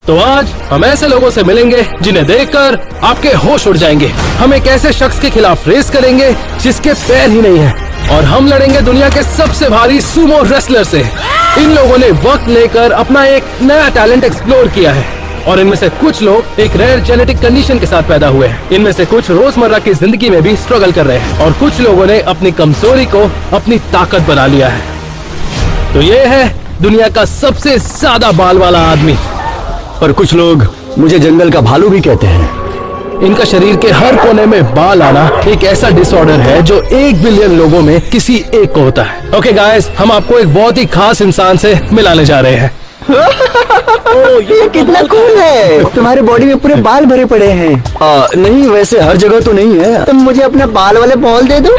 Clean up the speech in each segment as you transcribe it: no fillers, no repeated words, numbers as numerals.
तो आज हम ऐसे लोगों से मिलेंगे जिन्हें देखकर आपके होश उड़ जाएंगे। हम एक ऐसे शख्स के खिलाफ रेस करेंगे जिसके पैर ही नहीं हैं, और हम लड़ेंगे दुनिया के सबसे भारी सुमो रेसलर से। इन लोगों ने वक्त लेकर अपना एक नया टैलेंट एक्सप्लोर किया है, और इनमें से कुछ लोग एक रेयर जेनेटिक कंडीशन के साथ पैदा हुए हैं। इनमें से कुछ रोजमर्रा की जिंदगी में भी स्ट्रगल कर रहे हैं, और कुछ लोगों ने अपनी कमजोरी को अपनी ताकत बना लिया है। तो ये है दुनिया का सबसे ज्यादा बाल वाला आदमी। पर कुछ लोग मुझे जंगल का भालू भी कहते हैं। इनका शरीर के हर कोने में बाल आना एक ऐसा डिसऑर्डर है जो 1 बिलियन लोगों में किसी एक को होता है। ओके गाइस, हम आपको एक बहुत ही खास इंसान से मिलाने जा रहे हैं। ये कितना कूल है। तुम्हारे बॉडी में पूरे बाल भरे पड़े हैं। नहीं, वैसे हर जगह तो नहीं है। तुम मुझे अपना बाल वाले बॉल दे दो।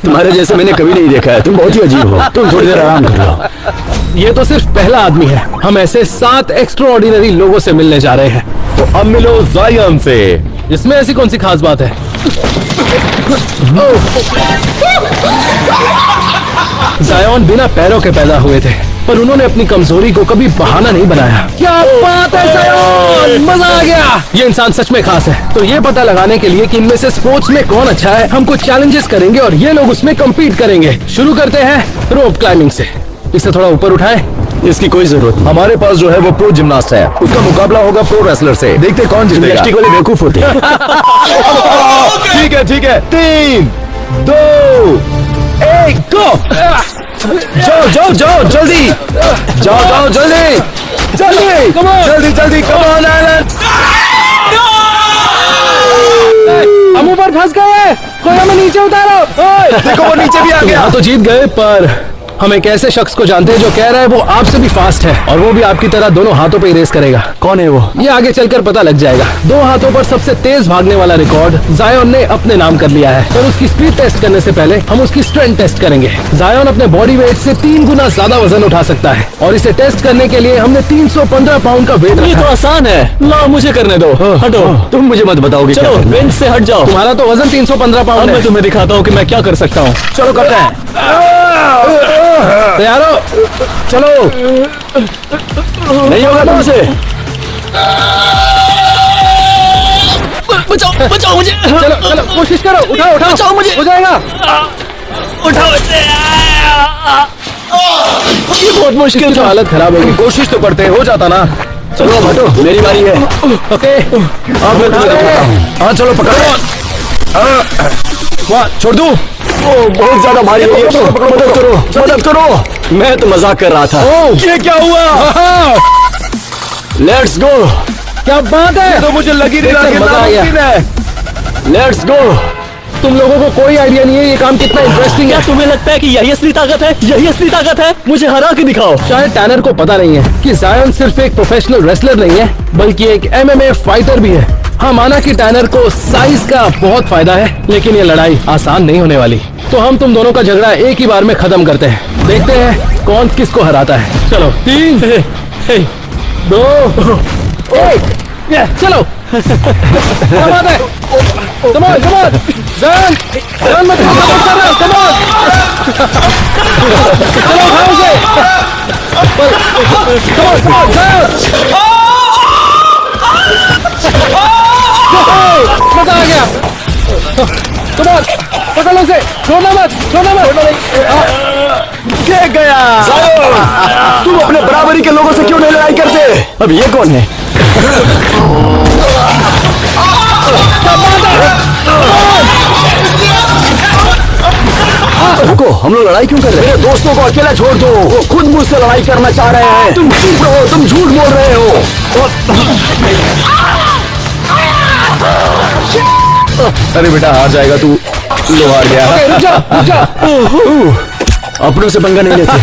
तुम्हारे जैसे मैंने कभी नहीं देखा है। तुम बहुत ही अजीब हो। तुम थोड़ी देर आराम कर लो। ये तो सिर्फ पहला आदमी है। हम ऐसे 7 एक्स्ट्राऑर्डिनरी लोगों से मिलने जा रहे हैं। तो अब मिलो जायन से। इसमें ऐसी कौन सी खास बात है? जायन बिना पैरों के पैदा हुए थे, पर उन्होंने अपनी कमजोरी को कभी बहाना नहीं बनाया। क्या बात है जायन, मजा आ गया। ये इंसान सच में खास है। तो ये पता लगाने के लिए कि इनमें से स्पोर्ट्स में कौन अच्छा है, हम कुछ चैलेंजेस करेंगे और ये लोग उसमें कम्पीट करेंगे। शुरू करते हैं रोप क्लाइंबिंग से। इसे थोड़ा ऊपर उठाए। इसकी कोई जरूरत नहीं। हमारे पास जो है वो प्रो जिम्नास्ट है। उसका मुकाबला होगा प्रो रेसलर से। देखते कौन जीतेगा। जिम्नास्टिक वाले बेवकूफ होते हैं। ठीक है ठीक है। 3, 2, 1 गो। जाओ जाओ जाओ जल्दी। जाओ जाओ जल्दी जल्दी जल्दी जल्दी। Come on Allen. हम ऊपर फंस गए। कोई हमें नीचे उतारो। देखो वो नीचे भी आ गया। हाँ तो जीत गए, पर हम एक ऐसे शख्स को जानते हैं जो कह रहा है वो आपसे भी फास्ट है, और वो भी आपकी तरह दोनों हाथों पे ही रेस करेगा। कौन है वो? ये आगे चलकर पता लग जाएगा। 2 हाथों पर सबसे तेज भागने वाला रिकॉर्ड जायन ने अपने नाम कर लिया है। पर उसकी स्पीड टेस्ट करने से पहले हम उसकी स्ट्रेंथ टेस्ट करेंगे। जायन अपने बॉडी वेट से 3 गुना ज्यादा वजन उठा सकता है, और इसे टेस्ट करने के लिए हमने 315 पाउंड का वेट रखा। ये तो आसान है। ला मुझे करने दो। हटो। तुम मुझे मत बताओगे। चलो बेंच से हट जाओ। तुम्हारा तो वजन 315 पाउंड है। मैं तुम्हें दिखाता हूँ कि मैं क्या कर सकता हूँ। चलो करते हैं। तैयार हो? चलो। नहीं होगा तुमसे। बचाओ बचाओ मुझे। चलो चलो, कोशिश करो। उठाओ उठाओ। बचाओ मुझे। हो जाएगा। उठाओ इसे। ये बहुत मुश्किल तो था। हालत खराब होगी। कोशिश तो करते हो जाता ना। चलो हटो, मेरी बारी है। ओके, अब मैं तुम्हें दिखाता हूँ। हाँ चलो पकड़ो। वाह, छोड़ दूं? बहुत ज्यादा भारी है ये तो। मदद करो मदद करो। मैं तो मजाक कर रहा था। ये क्या हुआ? Let's go. क्या बात है। तो मुझे लगी नहीं रहा कि मजा आ गया। Let's go. तुम लोगों को कोई आइडिया नहीं है ये काम कितना इंटरेस्टिंग क्या है। तुम्हें लगता है कि यही असली ताकत है? यही असली ताकत है? मुझे हरा के दिखाओ। शायद टैनर को पता नहीं है कि जायन सिर्फ एक प्रोफेशनल रेसलर नहीं है, बल्कि एक MMA फाइटर भी है। हाँ, माना कि टैनर को साइज का बहुत फायदा है, लेकिन ये लड़ाई आसान नहीं होने वाली। तो हम तुम दोनों का झगड़ा एक ही बार में खत्म करते हैं। देखते हैं कौन किसको हराता है। चलो 3, 2, 1, चलो। क्या बात है? Come on, come on. जायन मैं तुम्हें सपोर्ट कर रहा हूँ। Come on. चलो उठाओ उसे। Come on, come on, जायन। मजा आ गया। Come on, पकड़ लो उसे। छोड़ना मत, छोड़ना मत। ये गया। तुम अपने बराबरी के लोगों से क्यों नहीं लड़ाई करते? अब ये कौन है? रुको, हम लोग लड़ाई क्यों कर रहे हैं? मेरे दोस्तों को अकेला छोड़ दो। वो खुद मुझसे लड़ाई करना चाह रहे हैं। तुम चुप रहो, तुम झूठ बोल रहे हो। अरे बेटा हार जाएगा तू। लो हार गया। रुक जा, रुक जा। अपनों से पंगा नहीं लेते।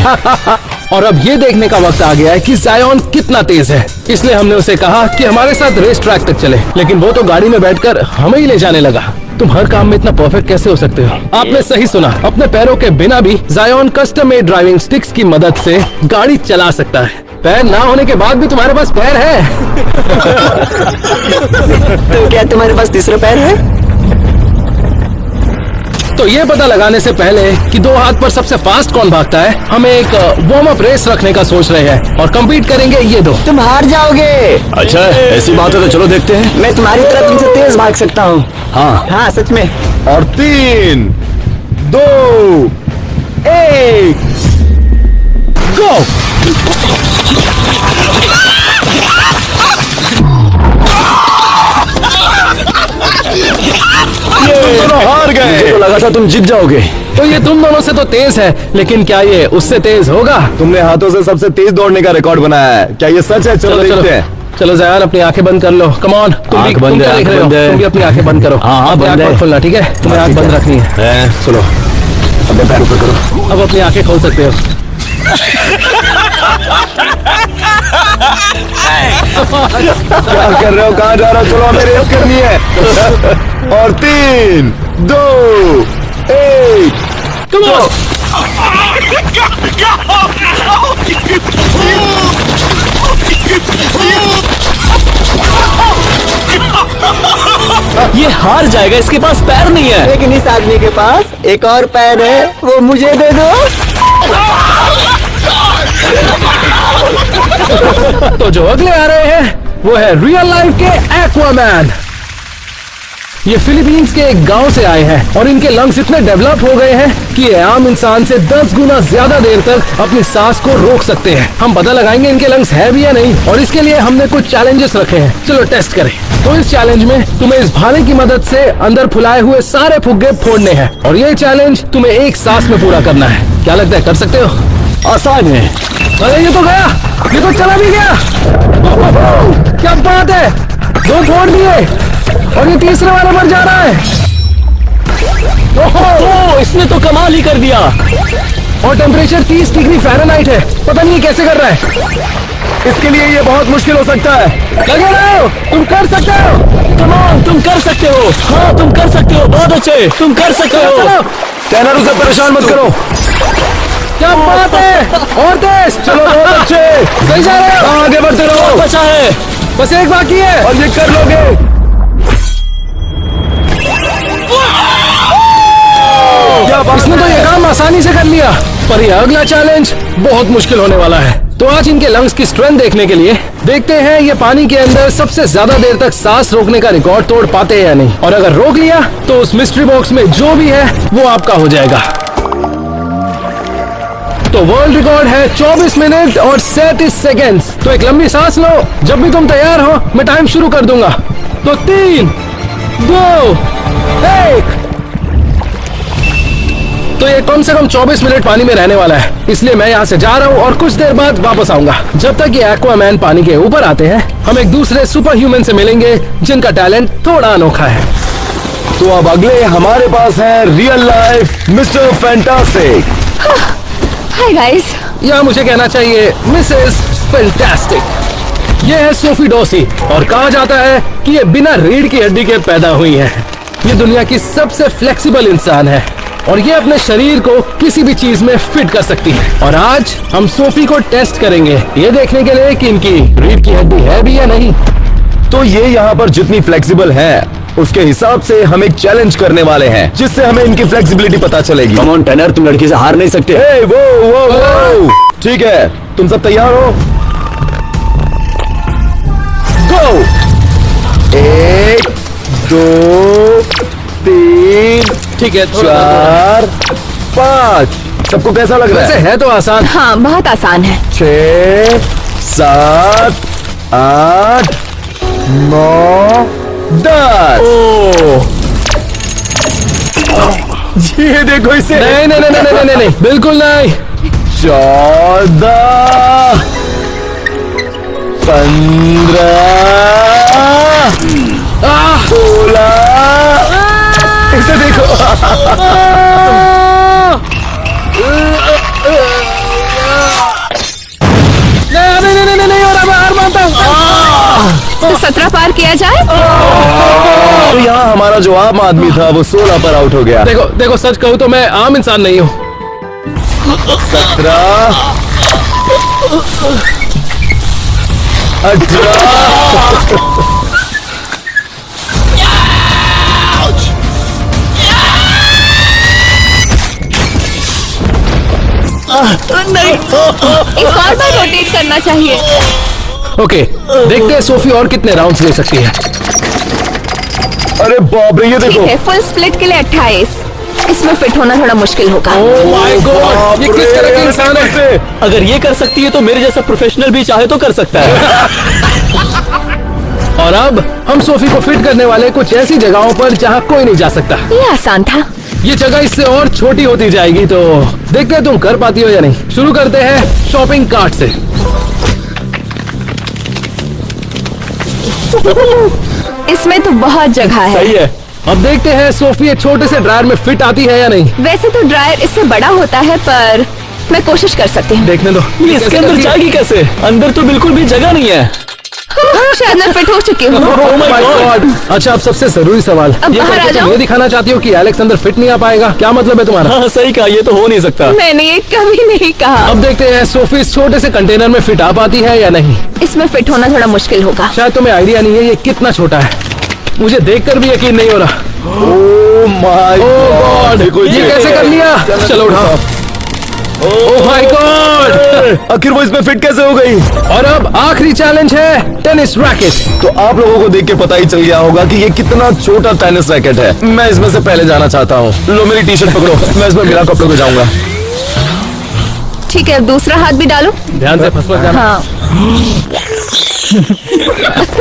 और अब ये देखने का वक्त आ गया है कि जायन कितना तेज है। इसलिए हमने उसे कहा कि हमारे साथ रेस ट्रैक तक चले, लेकिन वो तो गाड़ी में बैठकर हमें ही ले जाने लगा। तुम हर काम में इतना परफेक्ट कैसे हो सकते हो? आपने सही सुना, अपने पैरों के बिना भी जायन कस्टम मेड ड्राइविंग स्टिक्स की मदद से गाड़ी चला सकता है। पैर ना होने के बाद भी तुम्हारे पास पैर है। तो क्या तुम्हारे पास तीसरा पैर है? तो ये पता लगाने से पहले कि 2 हाथ पर सबसे फास्ट कौन भागता है, हम एक वार्म अप रेस रखने का सोच रहे हैं और compete करेंगे ये 2। तुम हार जाओगे। अच्छा ऐसी बात है तो चलो देखते हैं। मैं तुम्हारी तरह तुमसे तेज भाग सकता हूँ। हाँ सच में। और 3, 2, 1 गो। हार गए। मुझे तो लगा था तुम जीत जाओगे। तो ये तुम दोनों से तो तेज है, लेकिन क्या ये उससे तेज होगा? तुमने हाथों से सबसे तेज दौड़ने का रिकॉर्ड बनाया है, क्या ये सच है? चलो देखते हैं। चलो ज़यान अपनी आंखें बंद कर लो। कम ऑन, तुम भी बंद देख रहे हो, तुम भी अपनी आंखें बंद करो। हाँ, अपनी बंद आंख है। मत खोलना, ठीक है? तुम्हें आंख बंद रखनी है। सुनो अपने पैर ऊपर करो। अब अपनी आंखें खोल सकते हो। क्या कर रहे हो? कहाँ जा रहे हो? चलो हमें रेस करनी है। और 3, 2, 1 कम ऑन। ये हार जाएगा, इसके पास पैर नहीं है। लेकिन इस आदमी के पास एक और पैर है, वो मुझे दे दो। तो जो अगले आ रहे हैं वो है रियल लाइफ के एक्वामैन। ये फिलीपींस के एक गांव से आए हैं और इनके लंग्स इतने डेवलप हो गए हैं कि ये आम इंसान से 10 गुना ज्यादा देर तक अपनी सांस को रोक सकते हैं। हम पता लगाएंगे इनके लंग्स है भी या नहीं, और इसके लिए हमने कुछ चैलेंजेस रखे हैं। चलो टेस्ट करें। तो इस चैलेंज में तुम्हें इस भाले की मदद से अंदर फुलाए हुए सारे फुग्गे फोड़ने हैं और ये चैलेंज तुम्हें एक सांस में पूरा करना है। क्या लगता है, कर सकते हो? आसान है। अरे ये तो गया, ये तो चला भी गया। क्या बात है, 2 फोड़ दिए और ये तीसरे वाले पर जा रहा है। ओह, इसने तो कमाल ही कर दिया। और टेम्परेचर 30 डिग्री फ़ारेनहाइट है। पता नहीं ये कैसे कर रहा है। इसके लिए ये बहुत मुश्किल हो सकता है। लगे रहो, तुम कर सकते हो। कम ऑन, तुम कर सकते हो। हाँ तुम कर सकते हो, बहुत अच्छे, तुम कर सकते हो। चलो, टैनर उसे परेशान मत करो। क्या बात है, और तेज। चलो बहुत अच्छे, सही जा रहे हो। आगे बढ़ते रहो। बचा है। बस एक बाकी है और ये कर लोगे। इसने तो ये काम आसानी से कर लिया, पर ये अगला चैलेंज बहुत मुश्किल होने वाला है। तो आज इनके लंग्स की स्ट्रेंथ देखने के लिए देखते हैं ये पानी के अंदर सबसे ज्यादा देर तक सांस रोकने का रिकॉर्ड तोड़ पाते हैं या नहीं। और अगर रोक लिया तो उस मिस्ट्री बॉक्स में जो भी है वो आपका हो जाएगा। तो वर्ल्ड रिकॉर्ड है 24 मिनट और 37 सेकेंड्स। तो एक लंबी सांस लो, जब भी तुम तैयार हो मैं टाइम शुरू कर दूंगा। तो 3, 2, 1। तो ये कम से कम 24 मिनट पानी में रहने वाला है, इसलिए मैं यहाँ से जा रहा हूँ और कुछ देर बाद वापस आऊंगा। जब तक ये एक्वामैन पानी के ऊपर आते हैं हम एक दूसरे सुपर ह्यूमन से मिलेंगे जिनका टैलेंट थोड़ा अनोखा है। तो अब अगले हमारे पास है real life mister fantastic. Hi guys. या मुझे कहना चाहिए मिसेस फैंटास्टिक। ये है सोफी डॉसी और कहा जाता है कि ये बिना रीढ़ की हड्डी के पैदा हुई है। ये दुनिया की सबसे फ्लेक्सिबल इंसान है और ये अपने शरीर को किसी भी चीज में फिट कर सकती है। और आज हम सोफी को टेस्ट करेंगे ये देखने के लिए कि इनकी रीढ़ की हड्डी है भी या नहीं। तो ये यहाँ पर जितनी फ्लेक्सिबल है उसके हिसाब से हम एक चैलेंज करने वाले हैं जिससे हमें इनकी फ्लेक्सिबिलिटी पता चलेगी। कम ऑन टैनर, तुम लड़की से हार नहीं सकते। वो ठीक है, तुम सब तैयार हो? गो। 1, 2, 3, ठीक है, 4, 5। सबको कैसा लग रहा वैसे है? है तो आसान। हाँ बहुत आसान है। 6, 7, 8, 9, 10। ये देखो इसे। नहीं नहीं नहीं नहीं नहीं नहीं, बिल्कुल नहीं। 14, 15, 16। इसे देखो। नहीं नहीं नहीं नहीं हो रहा, मैं हार मानता हूँ। तो 17 पार किया जाए। तो यहाँ हमारा जो आम आदमी था वो 16 पर आउट हो गया। देखो देखो, सच कहूँ तो मैं आम इंसान नहीं हूँ। 17, 18। नहीं। एक और बार रोटेट करना चाहिए। ओके, देखते हैं सोफी और कितने राउंड्स ले सकती है। अरे बाप रे, ये ठीक देखो। है, फुल स्प्लिट के लिए 28। इसमें फिट होना थोड़ा मुश्किल होगा। ओह माय गॉड, ये किस तरह के इंसान है? अगर ये कर सकती है तो मेरे जैसा प्रोफेशनल भी चाहे तो कर सकता है। और अब हम सोफी को फिट करने वाले कुछ ऐसी जगहों पर जहाँ कोई नहीं जा सकता। ये आसान था। ये जगह इससे और छोटी होती जाएगी, तो देखते हैं तुम कर पाती हो या नहीं। शुरू करते हैं शॉपिंग कार्ट से। इसमें तो बहुत जगह है। सही है। अब देखते हैं सोफी एक छोटे से ड्रायर में फिट आती है या नहीं। वैसे तो ड्रायर इससे बड़ा होता है, पर मैं कोशिश कर सकती हूँ। देखने दो ये इसके अंदर जाएगी कैसे? अंदर तो बिल्कुल भी जगह नहीं है। शायद मैं फिट हो चुकी हूँ। Oh my God! अच्छा, अब सबसे जरूरी सवाल, अब ये बाहर करके आ तुम जाओ। ये दिखाना चाहती हो कि एलेक्स अंदर फिट नहीं आ पाएगा? क्या मतलब है तुम्हारा? हाँ सही कहा, ये तो हो नहीं सकता। मैंने ये कभी नहीं कहा। अब देखते हैं सोफी इस छोटे से कंटेनर में फिट आ पाती है या नहीं। इसमें फिट होना थोड़ा मुश्किल होगा। शायद तुम्हें आइडिया नहीं है ये कितना छोटा है। मुझे देखकर भी यकीन नहीं हो रहा। ओह माय गॉड, देखो ये कैसे कर लिया? चलो उठाओ। ओह माय गॉड, आखिर वो इसमें फिट कैसे हो गई? और अब आखिरी चैलेंज है टेनिस रैकेट। तो आप लोगों को देख के पता ही चल गया होगा कि ये कितना छोटा टेनिस रैकेट है। मैं इसमें से पहले जाना चाहता हूँ। लो मेरी टी शर्ट पकड़ो, मैं इसमें बिना कपड़ों के जाऊंगा। ठीक है, अब दूसरा हाथ भी डालो। ध्यान से फंस मत जाना। हाँ,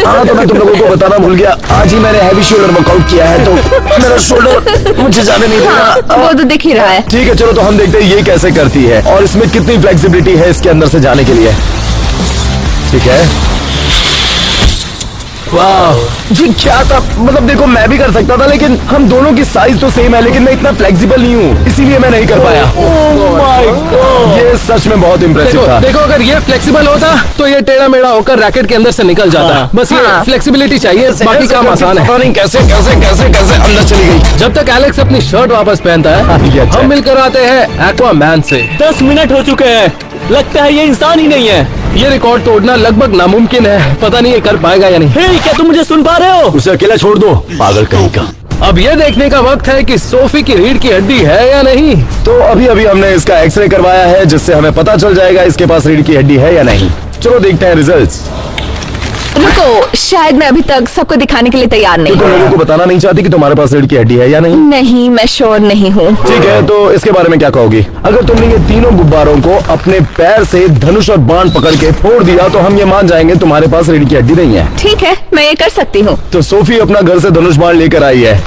हाँ तो मैं तुम लोगों को बताना भूल गया, आज ही मैंने हैवी शोल्डर वर्कआउट किया है, तो मेरा शोल्डर मुझे जाने नहीं देगा। वो तो दिख ही रहा है। ठीक है, चलो तो हम देखते हैं ये कैसे करती है और इसमें कितनी फ्लेक्सिबिलिटी है इसके अंदर से जाने के लिए। ठीक है, वाह जी, क्या था? मतलब देखो, मैं भी कर सकता था, लेकिन हम दोनों की साइज तो सेम है, लेकिन मैं इतना फ्लेक्सिबल नहीं हूँ, इसीलिए मैं नहीं कर पाया। ये सच में बहुत इम्प्रेसिव देखो था। देखो, अगर ये फ्लेक्सिबल होता तो ये टेढ़ा मेढ़ा होकर रैकेट के अंदर से निकल जाता। हाँ। बस ये हाँ। फ्लेक्सिबिलिटी चाहिए, बाकी काम आसान है। पता नहीं कैसे कैसे कैसे कैसे अंदर चली गई। जब तक एलेक्स अपनी शर्ट वापस पहनता ये है, अच्छा हम है। मिलकर आते हैं एक्वामैन से। 10 मिनट हो चुके हैं, लगता है ये इंसान ही नहीं है। ये रिकॉर्ड तोड़ना लगभग नामुमकिन है। पता नहीं ये कर पाएगा या नहीं। हे, क्या तुम मुझे सुन पा रहे हो? उसे अकेला छोड़ दो, पागल कहीं का। अब ये देखने का वक्त है कि सोफी की रीढ़ की हड्डी है या नहीं। तो अभी अभी हमने इसका एक्सरे करवाया है, जिससे हमें पता चल जाएगा इसके पास रीढ़ की हड्डी है या नहीं। चलो देखते हैं रिजल्ट्स। रुको, शायद मैं अभी तक सबको दिखाने के लिए तैयार नहीं तुम हूँ। लोगों को बताना नहीं चाहती कि तुम्हारे पास रीढ़ की हड्डी है या नहीं? नहीं, मैं श्योर नहीं हूँ। ठीक है, तो इसके बारे में क्या कहोगी? अगर तुमने ये तीनों गुब्बारों को अपने पैर से धनुष और बाण पकड़ के फोड़ दिया, तो हम ये मान जाएंगे तुम्हारे पास रीढ़ की हड्डी नहीं है। ठीक है, मैं ये कर सकती हूँ। तो सोफी अपना घर से धनुष बाण लेकर आई है।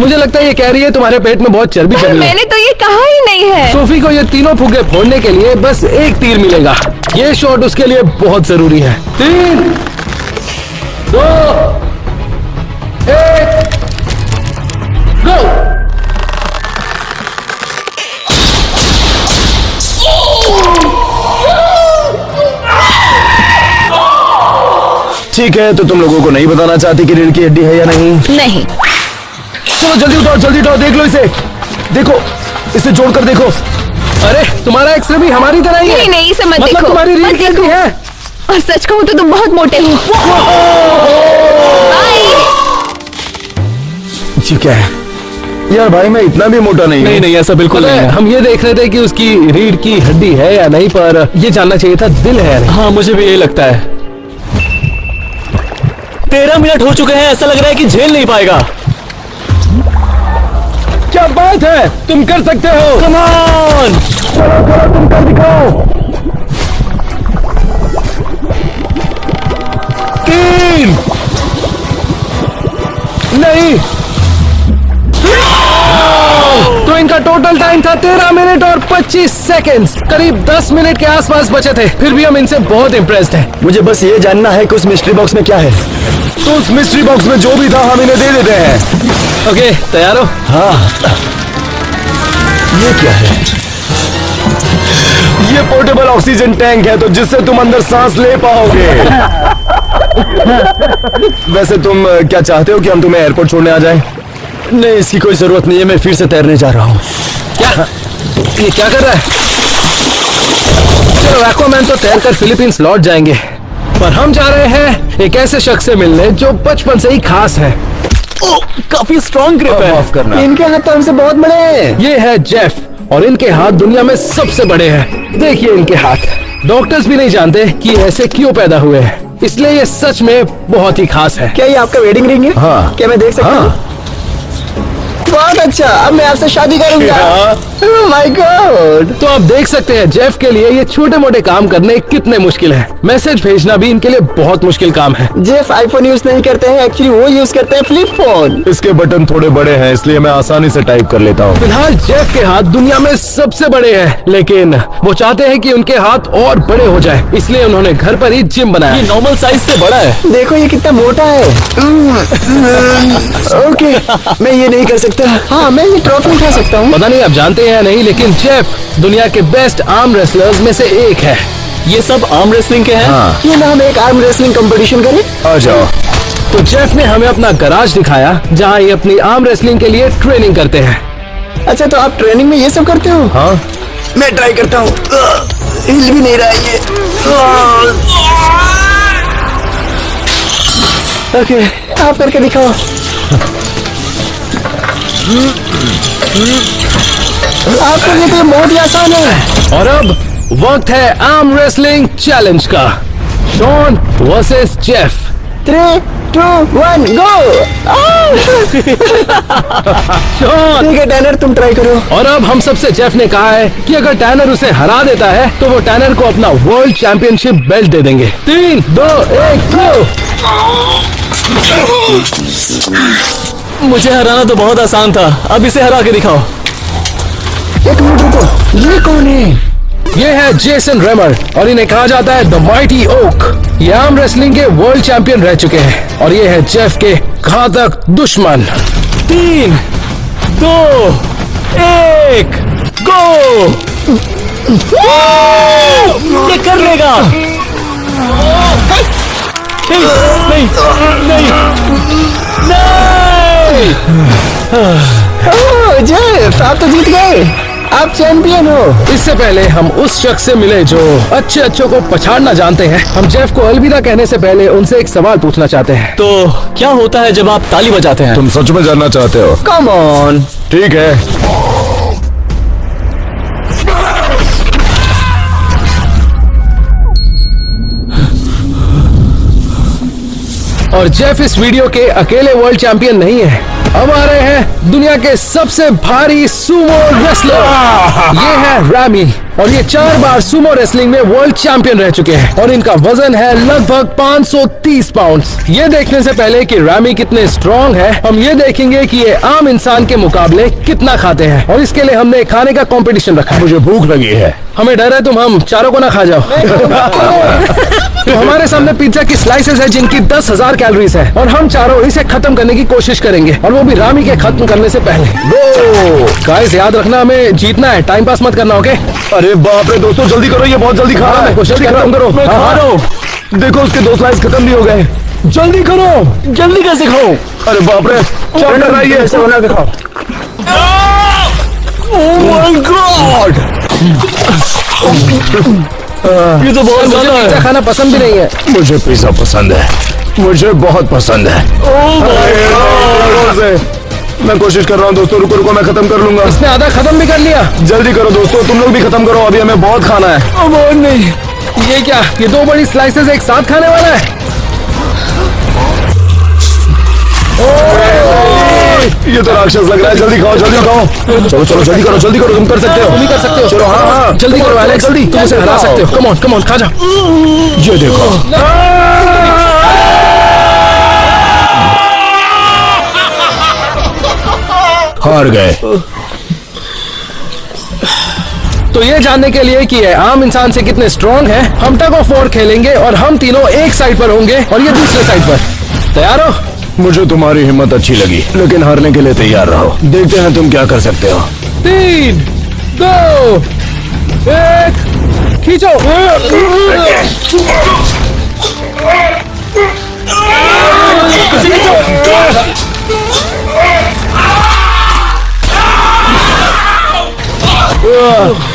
मुझे लगता है ये कह रही है तुम्हारे पेट में बहुत चर्बी पर जमी है। मैंने तो ये कहा ही नहीं है। सोफी को ये तीनों फुग्गे फोड़ने के लिए बस एक तीर मिलेगा। ये शॉट उसके लिए बहुत जरूरी है। 3, 2, 1, गो। ठीक है, तो तुम लोगों को नहीं बताना चाहती कि रीढ़ की हड्डी है या नहीं? नहीं। चलो जल्दी उठाओ, जल्दी उठाओ, देख लो इसे। देखो, इसे जोड़कर देखो। अरे, तुम्हारा एक्सरे भी हमारी तरह ही है। नहीं नहीं, इसे मत मतलब देखो। तुम्हारी रीढ़ मत की हड्डी देखो। है। और सच कहूँ तो तुम बहुत मोटे हो। बाय। ठीक है यार, भाई मैं इतना भी मोटा नहीं हूँ। नहीं नहीं, ऐसा बिल्कुल पता नहीं है, है। हम ये देख रहे थे कि उसकी रीढ़ की हड्डी है या नहीं, पर ये जानना चाहिए था दिल है या नहीं। हाँ, मुझे भी यही लगता है। 13 मिनट हो चुके हैं, ऐसा लग रहा है कि झेल नहीं पाएगा। क्या बात है, तुम कर सकते हो। Come on! तुम कर दिखाओ। 3, नहीं। तो इनका टोटल टाइम था 13 मिनट और 25 सेकंड्स। करीब 10 मिनट के आसपास बचे थे, फिर भी हम इनसे बहुत इम्प्रेस्ड हैं। मुझे बस ये जानना है कि उस मिस्ट्री बॉक्स में क्या है। तो उस मिस्ट्री बॉक्स में जो भी था हम इन्हें दे देते हैं। ओके, तैयार हो? हाँ, ये क्या है? ये पोर्टेबल ऑक्सीजन टैंक है, तो जिससे तुम अंदर सांस ले पाओगे। वैसे तुम क्या चाहते हो कि हम तुम्हें एयरपोर्ट छोड़ने आ जाएं? नहीं, इसकी कोई जरूरत नहीं है, मैं फिर से तैरने जा रहा हूँ। क्या ये क्या कर रहा है? चलो, एक्वामैन तो तैरकर फिलीपींस लौट जाएंगे, पर हम जा रहे हैं एक ऐसे शख्स से मिलने जो बचपन से ही खास है। काफी स्ट्रॉन्ग ग्रिप है। माफ करना, इनके हाथ तो हमसे बहुत बड़े हैं। ये है जेफ, और इनके हाथ दुनिया में सबसे बड़े हैं। देखिए इनके हाथ, डॉक्टर्स भी नहीं जानते कि ऐसे क्यों पैदा हुए हैं, इसलिए ये सच में बहुत ही खास है। क्या ये आपका वेडिंग रिंग है? हाँ। क्या मैं देख सकता हूँ? बहुत अच्छा, अब मैं आपसे शादी करूंगा। Oh my God! तो आप देख सकते हैं जेफ के लिए ये छोटे मोटे काम करने कितने मुश्किल है। मैसेज भेजना भी इनके लिए बहुत मुश्किल काम है। जेफ आईफोन यूज नहीं करते हैं, एक्चुअली वो यूज करते हैं फ्लिप फोन। इसके बटन थोड़े बड़े हैं, इसलिए मैं आसानी से टाइप कर लेता हूँ। फिलहाल जेफ के हाथ दुनिया में सबसे बड़े हैं, लेकिन वो चाहते हैं कि उनके हाथ और बड़े हो जाए, इसलिए उन्होंने घर पर ही जिम बनाया। ये नॉर्मल साइज से बड़ा है। देखो ये कितना मोटा है। ओके, मैं ये नहीं कर सकता। हाँ, मैं ये ट्रॉफी उठा सकता हूँ। पता नहीं आप जानते हैं या नहीं, लेकिन जेफ दुनिया के बेस्ट आर्म रेसलर्स में से एक है। ये सब आर्म रेसलिंग के हैं। हाँ। क्यों ना हम एक आर्म रेसलिंग कंपटीशन करें? आ जाओ। तो जेफ ने हमें अपना गराज दिखाया, जहाँ ये अपनी आर्म रेसलिंग के लिए ट्रेनिंग करते हैं। अच्छा, तो आप ट्रेनिंग में ये सब करते हो? हाँ, मैं ट्राई करता हूँ। हिल भी नहीं रहा है ये। ओके, आप करके दिखाओ। आपके लिए तो ये बहुत ही आसान है। और अब वक्त है आर्म रेसलिंग चैलेंज का। Shawn versus Jeff. 3, 2, 1, go! Shawn. ठीक है टैनर, तुम ट्राई करो। और अब हम सबसे जेफ ने कहा है कि अगर टैनर उसे हरा देता है तो वो टैनर को अपना वर्ल्ड चैंपियनशिप बेल्ट दे देंगे। 3, 2, 1, गो! मुझे हराना तो बहुत आसान था, अब इसे हरा के दिखाओ। एक मिनट रुको, ये कौन है? ये है जेसन रेमर और इन्हें कहा जाता है द माइटी ओक। ये आर्म रेसलिंग के वर्ल्ड चैंपियन रह चुके हैं और ये है जेफ के घातक दुश्मन। 3, 2, 1, गो! ये कर लेगा। नहीं, नहीं, नहीं! ओह, जेफ, आप तो जीत गए। आप चैंपियन हो। इससे पहले हम उस शख्स से मिले जो अच्छे अच्छों को पछाड़ना जानते हैं। हम जेफ को अलविदा कहने से पहले उनसे एक सवाल पूछना चाहते हैं। तो क्या होता है जब आप ताली बजाते हैं? तुम सच में जानना चाहते हो? Come on. ठीक है। और जेफ इस वीडियो के अकेले वर्ल्ड चैंपियन नहीं है। अब आ रहे हैं दुनिया के सबसे भारी सुमो रेसलर। ये है रैमी और ये 4 बार सुमो रेसलिंग में वर्ल्ड चैंपियन रह चुके हैं और इनका वजन है लगभग 530 पाउंड्स। ये देखने से पहले कि रैमी कितने स्ट्रॉन्ग है, हम ये देखेंगे कि ये आम इंसान के मुकाबले कितना खाते हैं और इसके लिए हमने खाने का कंपटीशन रखा है। मुझे भूख लगी है। हमें डर है तुम हम चारों को ना खा जाओ। तो हमारे सामने पिज्जा की स्लाइसेस है जिनकी 10,000 कैलोरीज है और हम चारों इसे खत्म करने की कोशिश करेंगे और वो भी रामी के खत्म करने से पहले। गो! गाइस याद रखना हमें जीतना है, टाइम पास मत करना, ओके? अरे बाप रे दोस्तों, जल्दी करो, ये बहुत जल्दी खा रहा है। कोशिश जल्दी खत्म करो। मैं खा रहा हूँ। देखो उसके 2 स्लाइस खत्म भी हो गए। जल्दी करो। जल्दी कैसे खाओ? अरे बाप रे, क्या कर रहा है ये? ऐसे बना के खाओ। Oh my God! ये तो बहुत मुझे ज्यादा पिज्जा है। खाना पसंद भी नहीं है। मुझे पिज्जा पसंद है, मुझे बहुत पसंद है। मैं कोशिश कर रहा हूँ दोस्तों, रुको रुको, मैं खत्म कर लूंगा। इसने आधा खत्म भी कर लिया। जल्दी करो दोस्तों, तुम लोग भी खत्म करो, अभी हमें बहुत खाना है। बहुत नहीं। ये क्या, ये 2 बड़ी स्लाइसेस एक साथ खाने वाला है? ये तो राक्षस लग रहा है। जल्दी खाओ, जल्दी खाओ। चलो चलो, जल्दी करो, जल्दी करो, तुम कर सकते हो। तुम ही कर सकते हो। चलो, हाँ हाँ, जल्दी करो एलेक्स, जल्दी तुम उसे हरा सकते हो। कम ऑन खा जाओ। ये देखो, हार गए। तो ये जानने के लिए कि ये आम इंसान से कितने स्ट्रॉन्ग है, हम टग ऑफ वॉर खेलेंगे और हम तीनों एक साइड पर होंगे और ये दूसरे साइड पर। तैयार हो? मुझे तुम्हारी हिम्मत अच्छी लगी, लेकिन हारने के लिए तैयार रहो। देखते हैं तुम क्या कर सकते हो। 3, 2, 1, खींचो।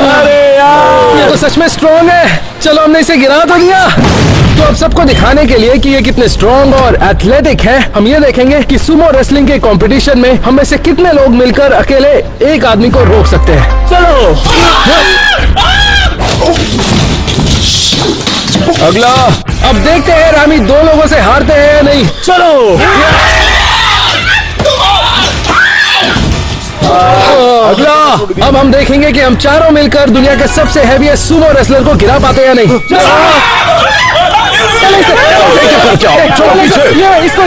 अरे यार, ये तो सच में स्ट्रॉन्ग है। चलो हमने इसे गिरा तो दिया। तो अब सबको दिखाने के लिए कि ये कितने स्ट्रॉन्ग और एथलेटिक हैं, हम ये देखेंगे कि सुमो रेसलिंग के कंपटीशन में हम में से कितने लोग मिलकर अकेले एक आदमी को रोक सकते हैं। चलो। अगला। अब देखते हैं रामी दो लोगों से हारते हैं या नहीं। चलो। अगला। अब हम देखेंगे कि हम चारों मिलकर दुनिया के सबसे हैवीएस्ट सुमो रेसलर को गिरा पाते हैं या नहीं। इसको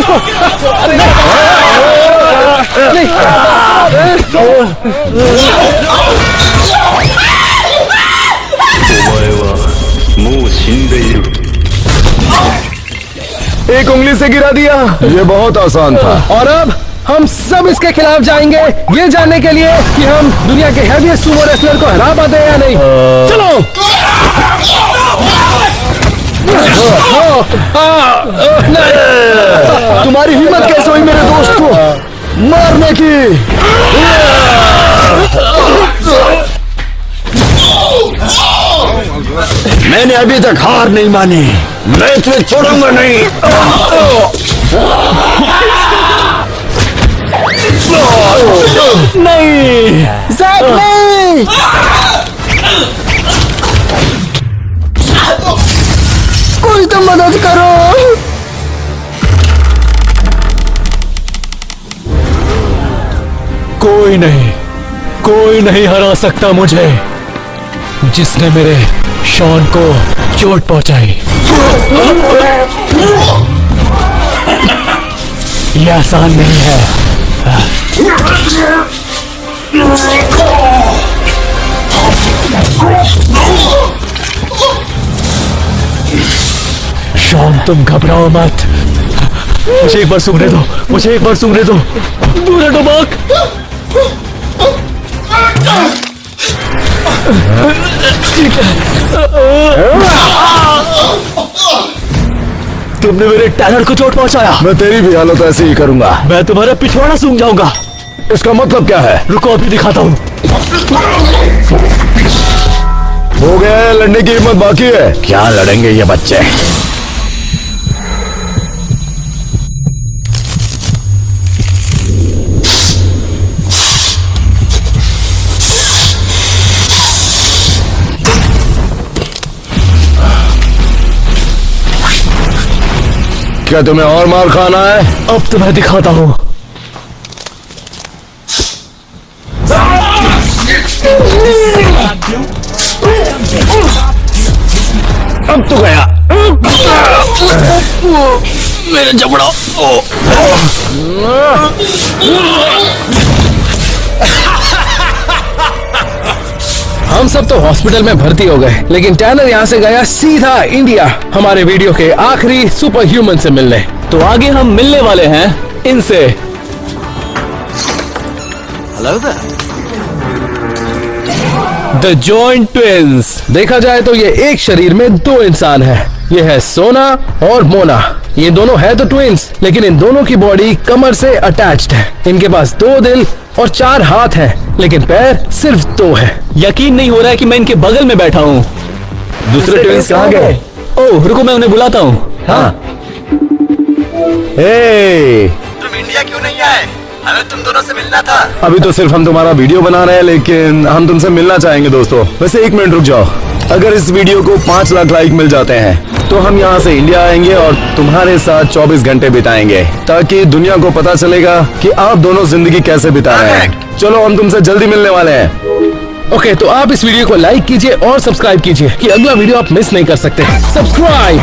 एक उंगली से गिरा दिया। ये बहुत आसान था। और अब हम सब इसके खिलाफ जाएंगे ये जानने के लिए कि हम दुनिया के हैवीएस्ट सुमो रेसलर को हरा पाते हैं या नहीं। चलो। तुम्हारी हिम्मत कैसे हुई मेरे दोस्त को मारने की? मैंने अभी तक हार नहीं मानी। मैं तुझे छोड़ूंगा नहीं। नहीं। ज़ैक नहीं। कोई तो मदद करो। कोई नहीं हरा सकता मुझे, जिसने मेरे शॉन को चोट पहुंचाई। ये आसान नहीं है। शॉन तुम घबराओ मत। मुझे एक बार सूंघने दो। दूर हटो बाक। तुमने मेरे टैलेंट को चोट पहुंचाया। मैं तेरी भी हालत ऐसे ही करूंगा। मैं तुम्हारा पिछवाड़ा सूंघ जाऊंगा। इसका मतलब क्या है? रुको अभी दिखाता हूँ। हो गया है, लड़ने की हिम्मत बाकी है। क्या लड़ेंगे ये बच्चे? क्या तुम्हें और मार खाना है? अब तो मैं दिखाता हूँ। अब तो गया। मेरे जबड़ा। हम सब तो हॉस्पिटल में भर्ती हो गए, लेकिन टैनर यहाँ से गया सीधा इंडिया हमारे वीडियो के आखिरी सुपर ह्यूमन से मिलने। तो आगे हम मिलने वाले हैं इनसे। The joint twins. देखा जाए तो ये एक शरीर में दो इंसान हैं। ये है सोना और मोना। ये दोनों है तो ट्विंस, लेकिन इन दोनों की बॉडी कमर से अटैच्ड है। इनके पास 2 दिल और 4 हाथ हैं, लेकिन पैर सिर्फ 2 है। यकीन नहीं हो रहा है कि मैं इनके बगल में बैठा हूँ। दूसरे ट्विंस कहाँ गए? ओह रुको, मैं उन्हें बुलाता हूँ। हाँ। हे, तुम इंडिया क्यों नहीं आए? हमें तुम दोनों से मिलना था। अभी तो सिर्फ हम तुम्हारा वीडियो बना रहे हैं, लेकिन हम तुमसे मिलना चाहेंगे दोस्तों। वैसे 1 मिनट रुक जाओ। अगर इस वीडियो को 5 लाख लाइक मिल जाते हैं तो हम यहाँ से इंडिया आएंगे और तुम्हारे साथ 24 घंटे बिताएंगे, ताकि दुनिया को पता चलेगा कि आप दोनों जिंदगी कैसे बिता रहे हैं। चलो, हम तुमसे जल्दी मिलने वाले हैं। ओके, तो आप इस वीडियो को लाइक कीजिए और सब्सक्राइब कीजिए कि अगला वीडियो आप मिस नहीं कर सकते। सब्सक्राइब।